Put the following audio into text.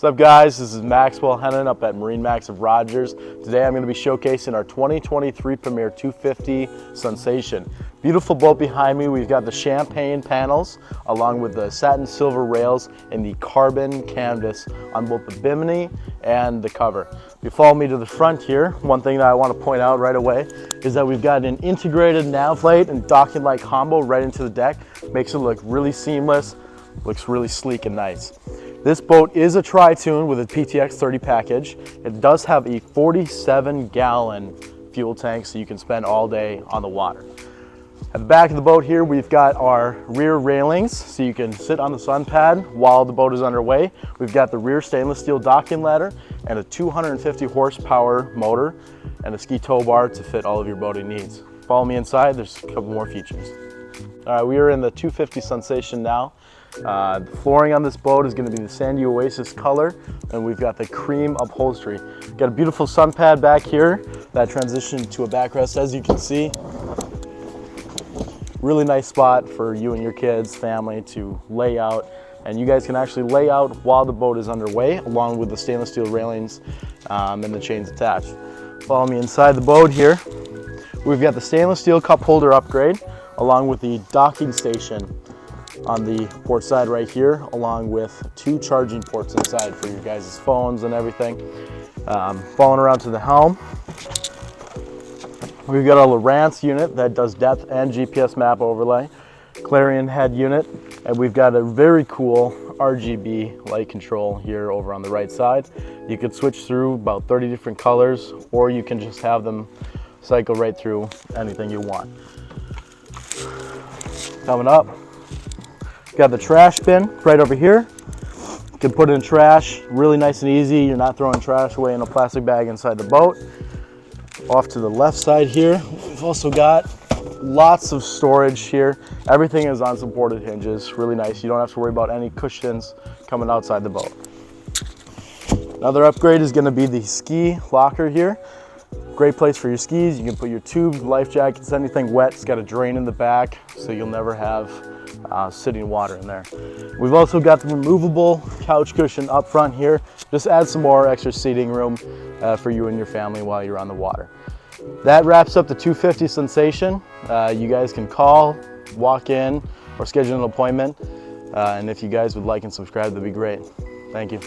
What's up, guys? This is Maxwell Hennon up at MarineMax of Rogers. Today I'm going to be showcasing our 2023 Premier 250 Sunsation. Beautiful boat behind me. We've got the champagne panels along with the satin silver rails and the carbon canvas on both the bimini and the cover. If you follow me to the front here, one thing that I want to point out right away is that we've got an integrated nav light and docking light combo right into the deck. Makes it look really seamless, looks really sleek and nice. This boat is a tri-tune with a PTX 30 package. It does have a 47-gallon fuel tank, so you can spend all day on the water. At the back of the boat here, we've got our rear railings, so you can sit on the sun pad while the boat is underway. We've got the rear stainless steel docking ladder and a 250 horsepower motor and a ski tow bar to fit all of your boating needs. Follow me inside, there's a couple more features. All right, we are in the 250 Sunsation now. The flooring on this boat is going to be the Sandy Oasis color, and we've got the cream upholstery. Got a beautiful sun pad back here that transitioned to a backrest, as you can see. Really nice spot for you and your kids, family to lay out, and you guys can actually lay out while the boat is underway, along with the stainless steel railings and the chains attached. Follow me inside the boat here. We've got the stainless steel cup holder upgrade, along with the docking station on the port side right here, along with 2 charging ports inside for your guys' phones and everything. Following around to the helm, we've got a Lowrance unit that does depth and GPS map overlay, Clarion head unit, and we've got a very cool RGB light control here over on the right side. You could switch through about 30 different colors, or you can just have them cycle right through anything you want. Coming up, got the trash bin right over here. You can put it in trash, really nice and easy. You're not throwing trash away in a plastic bag inside the boat. Off to the left side here, we've also got lots of storage here. Everything is on supported hinges, really nice. You don't have to worry about any cushions coming outside the boat. Another upgrade is going to be the ski locker here. Great place for your skis. You can put your tubes, life jackets, anything wet. It's got a drain in the back, so you'll never have sitting water in there. We've also got the removable couch cushion up front here. Just add some more extra seating room for you and your family while you're on the water. That wraps up the 250 Sunsation. You guys can call, walk in, or schedule an appointment. And if you guys would like and subscribe, that'd be great. Thank you.